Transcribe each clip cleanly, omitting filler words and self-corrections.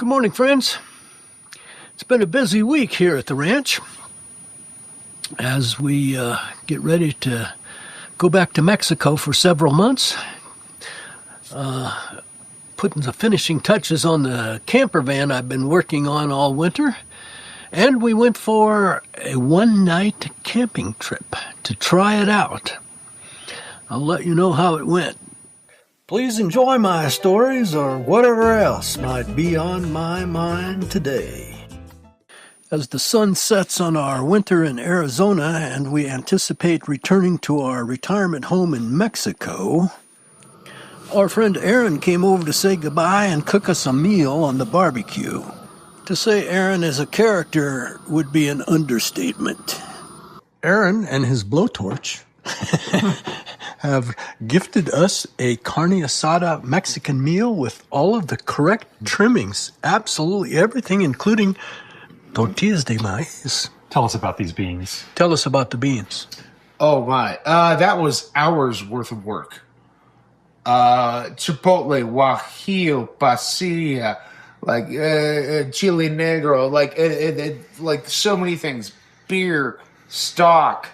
Good morning, friends. It's been a busy week here at the ranch as we get ready to go back to Mexico for several months. Putting the finishing touches on the camper van I've been working on all winter. And we went for a one-night camping trip to try it out. I'll let you know how it went. Please enjoy my stories or whatever else might be on my mind today. As the sun sets on our winter in Arizona and we anticipate returning to our retirement home in Mexico, our friend Aaron came over to say goodbye and cook us a meal on the barbecue. To say Aaron is a character would be an understatement. Aaron and his blowtorch have gifted us a carne asada Mexican meal with all of the correct trimmings. Absolutely everything, including tortillas de maíz. Tell us about these beans. Tell us about the beans. Oh my, that was hours worth of work. Chipotle, guajillo, pasilla, like chile negro, like so many things. Beer, stock,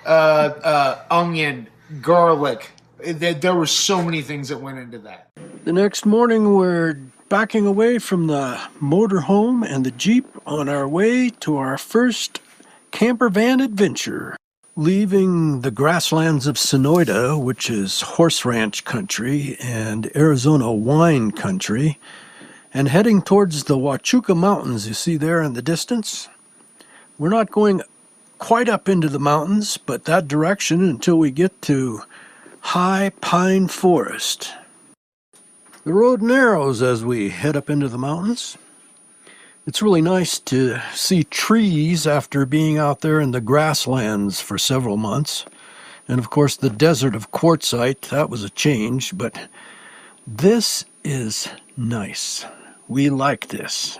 onion, garlic. There were so many things that went into that. The next morning, we're backing away from the motorhome and the Jeep on our way to our first camper van adventure. Leaving the grasslands of Sonoyta, which is horse ranch country and Arizona wine country, and heading towards the Huachuca Mountains you see there in the distance. We're not going quite up into the mountains, but that direction until we get to high pine forest. The road narrows as we head up into the mountains. It's really nice to see trees after being out there in the grasslands for several months. And of course the desert of quartzite, that was a change, but this is nice. We like this.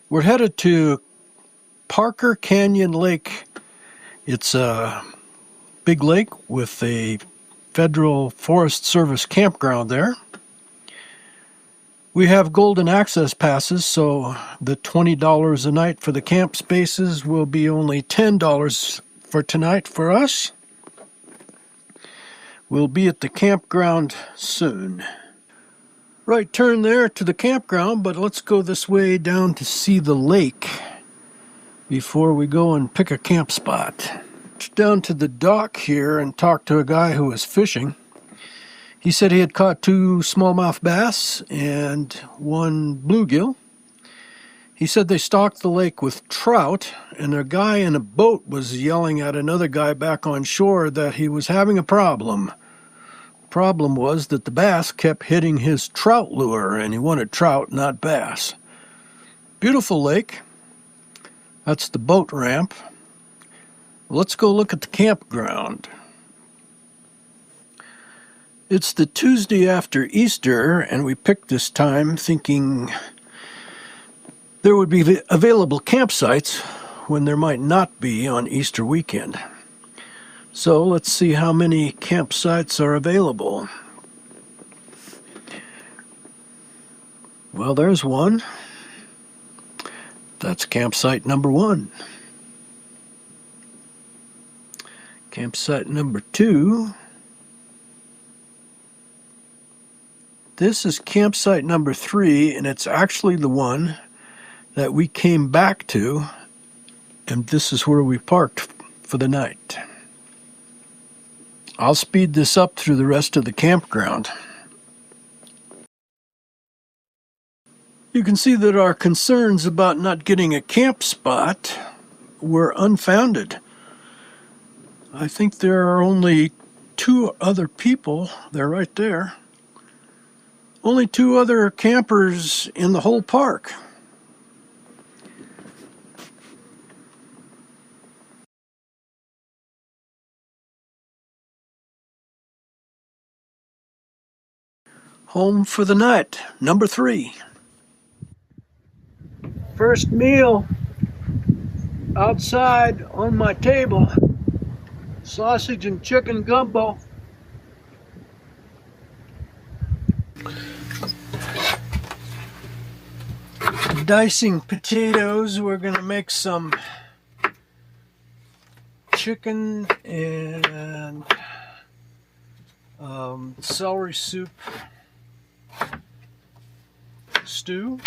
We're headed to Parker Canyon Lake. It's a big lake with a Federal Forest Service campground there. We have golden access passes, so the $20 a night for the camp spaces will be only $10 for tonight for us. We'll be at the campground soon. Right turn there to the campground, but let's go this way down to see the lake before we go and pick a camp spot. Down to the dock here and talk to a guy who was fishing. He said he had caught 2 smallmouth bass and 1 bluegill. He said they stocked the lake with trout, and a guy in a boat was yelling at another guy back on shore that he was having a problem. The problem was that the bass kept hitting his trout lure, and he wanted trout, not bass. Beautiful lake. That's the boat ramp. Let's go look at the campground. It's the Tuesday after Easter, and we picked this time thinking there would be available campsites when there might not be on Easter weekend. So let's see how many campsites are available. Well, there's one. That's campsite number 1. Campsite number 2. This is campsite number 3, and it's actually the one that we came back to, and this is where we parked for the night. I'll speed this up through the rest of the campground. You can see that our concerns about not getting a camp spot were unfounded. I think there are only 2 other people, they're right there. Only 2 other campers in the whole park. Home for the night, number 3. First meal outside on my table. Sausage and chicken gumbo. dicing potatoes. We're going to make some chicken and celery soup stew.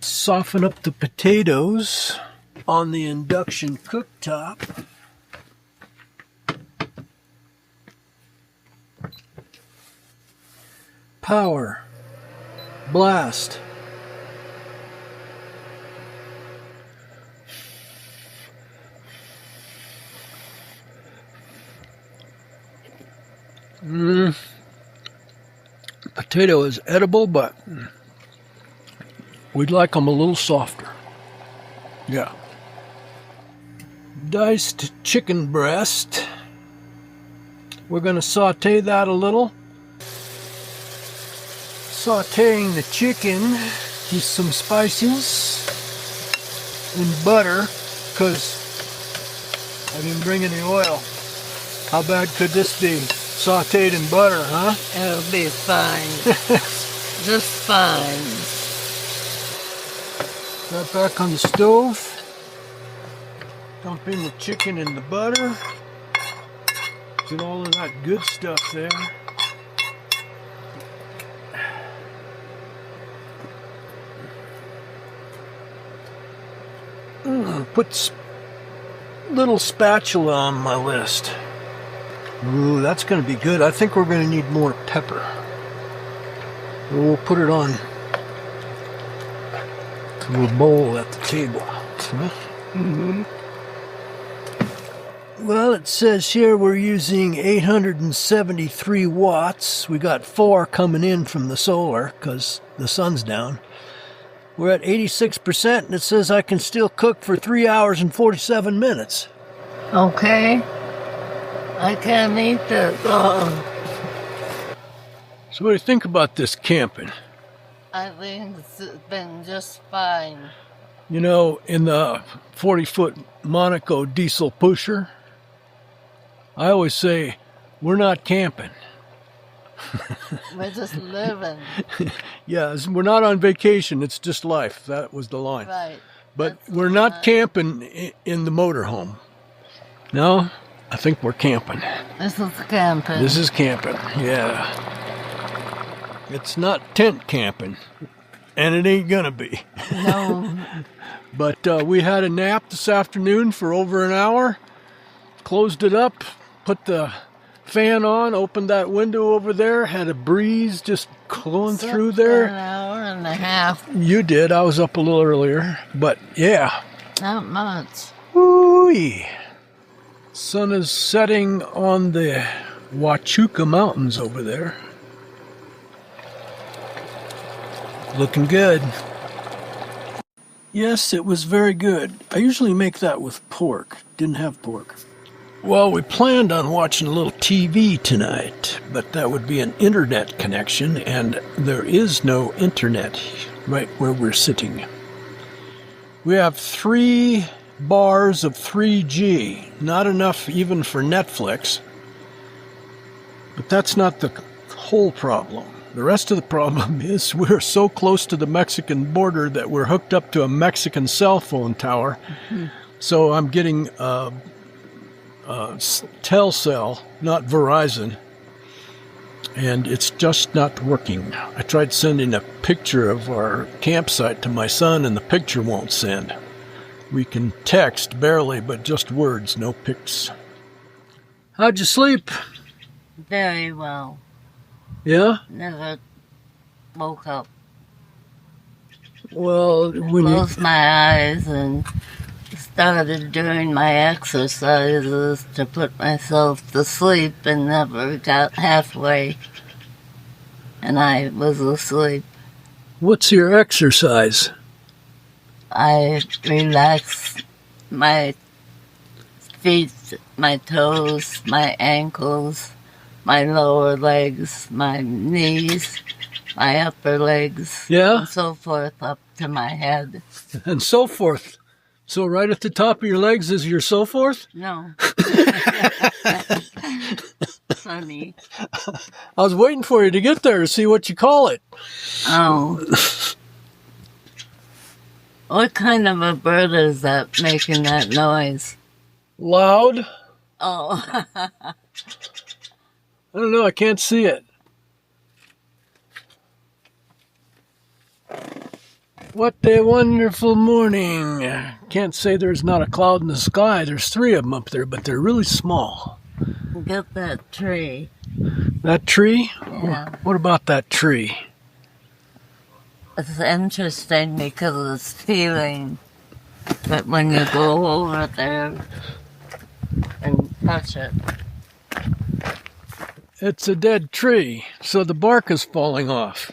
Soften up the potatoes on the induction cooktop. Power. Blast. Potato is edible, but we'd like them a little softer. Yeah. Diced chicken breast. We're going to saute that a little. Sauteing the chicken, use some spices and butter, because I didn't bring any oil. How bad could this be? Sauteed in butter, huh? It'll be fine. Just fine. Right back on the stove. Dumping the chicken in the butter. Get all of that good stuff there. Put little spatula on my list. Ooh, that's going to be good. I think we're going to need more pepper. We'll put it on to a bowl at the table. Mm-hmm. Well, it says here we're using 873 watts. We got 4 coming in from the solar because the sun's down. We're at 86%, and it says I can still cook for 3 hours and 47 minutes. Okay. I can't eat that long. So what do you think about this camping? I think it's been just fine. You know, in the 40-foot Monaco diesel pusher, I always say, we're not camping. We're just living. Yeah, we're not on vacation. It's just life. That was the line. Right. But we're not camping in the motorhome. No, I think we're camping. This is camping. This is camping, yeah. It's not tent camping, and it ain't gonna be. No. But we had a nap this afternoon for over an hour. Closed it up, put the fan on, opened that window over there, had a breeze just blowing through there. An hour and a half. You did. I was up a little earlier, but yeah. Not much. Woo-wee. Sun is setting on the Huachuca Mountains over there. Looking good. Yes, it was very good. I usually make that with pork. Didn't have pork. Well, we planned on watching a little TV tonight, but that would be an internet connection, and there is no internet right where we're sitting. We have 3 bars of 3G, not enough even for Netflix. But that's not the whole problem. The rest of the problem is we're so close to the Mexican border that we're hooked up to a Mexican cell phone tower. Mm-hmm. So I'm getting Telcel, not Verizon, and it's just not working. I tried sending a picture of our campsite to my son, and the picture won't send. We can text barely, but just words, no pics. How'd you sleep? Very well. Yeah? Never woke up. Well, when closed my eyes and started doing my exercises to put myself to sleep and never got halfway. And I was asleep. What's your exercise? I relax my feet, my toes, my ankles, my lower legs, my knees, my upper legs, yeah, and so forth up to my head. And so forth. So right at the top of your legs is your so forth? No. funny. I was waiting for you to get there to see what you call it. Oh. What kind of a bird is that making that noise? Loud? Oh. I don't know, I can't see it. What a wonderful morning. Can't say there's not a cloud in the sky. There's 3 of them up there, but they're really small. Get that tree. That tree? Yeah. What about that tree? It's interesting because it's feeling. But when you go over there and touch it. It's a dead tree, so the bark is falling off.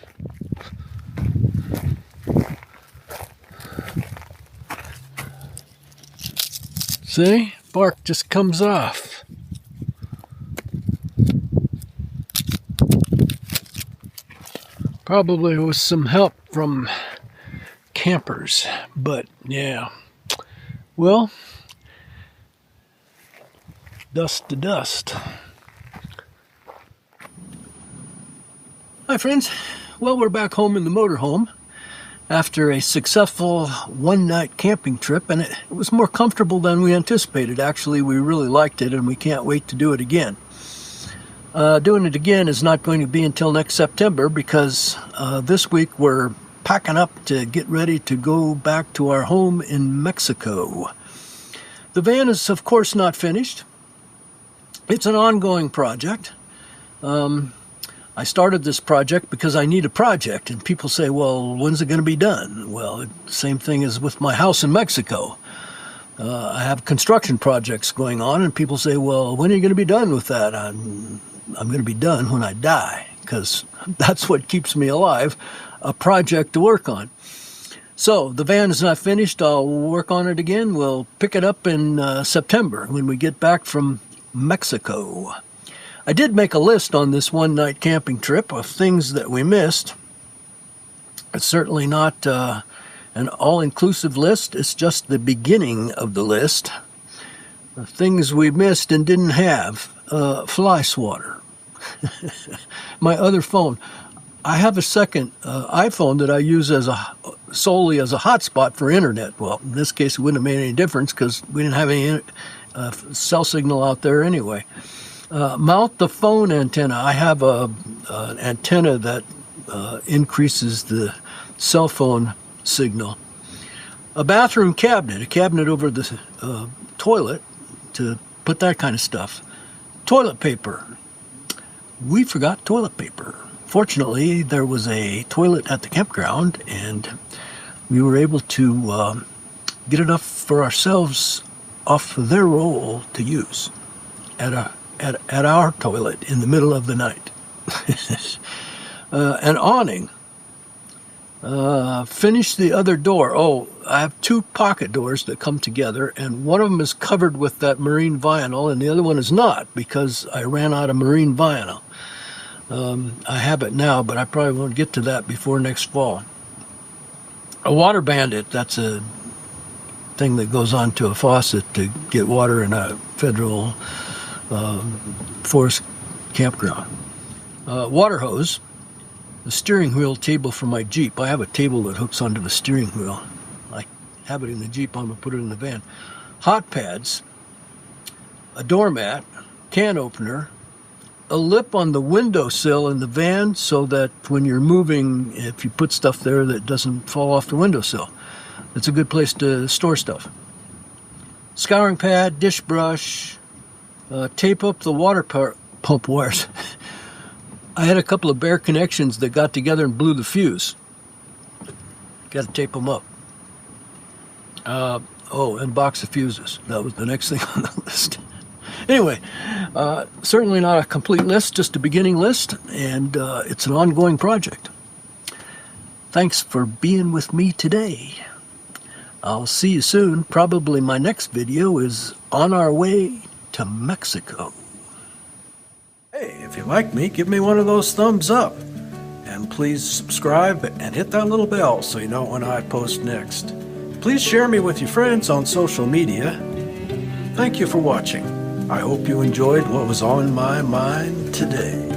See? Bark just comes off. Probably with some help from campers, but yeah. Well, dust to dust. Hi friends. Well, we're back home in the motorhome after a successful one-night camping trip, and it was more comfortable than we anticipated. Actually, we really liked it, and we can't wait to do it again. Doing it again is not going to be until next September because this week we're packing up to get ready to go back to our home in Mexico. The van is, of course, not finished. It's an ongoing project. I started this project because I need a project, and people say, well, when's it going to be done? Well, same thing as with my house in Mexico. I have construction projects going on, and people say, well, when are you going to be done with that? I'm going to be done when I die, because that's what keeps me alive, a project to work on. So the van is not finished. I'll work on it again. We'll pick it up in September when we get back from Mexico. I did make a list on this one-night camping trip of things that we missed. It's certainly not an all-inclusive list. It's just the beginning of the list. The things we missed and didn't have. Fly swatter. My other phone. I have a second iPhone that I use solely as a hotspot for internet. Well, in this case, it wouldn't have made any difference because we didn't have any cell signal out there anyway. Mount the phone antenna. I have an antenna that increases the cell phone signal. A bathroom cabinet, a cabinet over the toilet to put that kind of stuff. Toilet paper. We forgot toilet paper. Fortunately, there was a toilet at the campground, and we were able to get enough for ourselves off their roll to use at our toilet in the middle of the night. An awning. Finish the other door. Oh, I have 2 pocket doors that come together, and one of them is covered with that marine vinyl, and the other one is not because I ran out of marine vinyl. I have it now, but I probably won't get to that before next fall. A water bandit. That's a thing that goes onto a faucet to get water in a federal forest campground. Water hose. The steering wheel table for my Jeep. I have a table that hooks onto the steering wheel. I have it in the Jeep. I'm going to put it in the van. Hot pads. A doormat. Can opener. A lip on the windowsill in the van so that when you're moving, if you put stuff there, that doesn't fall off the windowsill. It's a good place to store stuff. Scouring pad, dish brush, tape up the water pump wires. I had a couple of bare connections that got together and blew the fuse. Got to tape them up. And box of fuses. That was the next thing on the list. Anyway, certainly not a complete list, just a beginning list, and it's an ongoing project. Thanks for being with me today. I'll see you soon. Probably my next video is on our way to Mexico. Hey, if you like me, give me one of those thumbs up. And please subscribe and hit that little bell so you know when I post next. Please share me with your friends on social media. Thank you for watching. I hope you enjoyed what was on my mind today.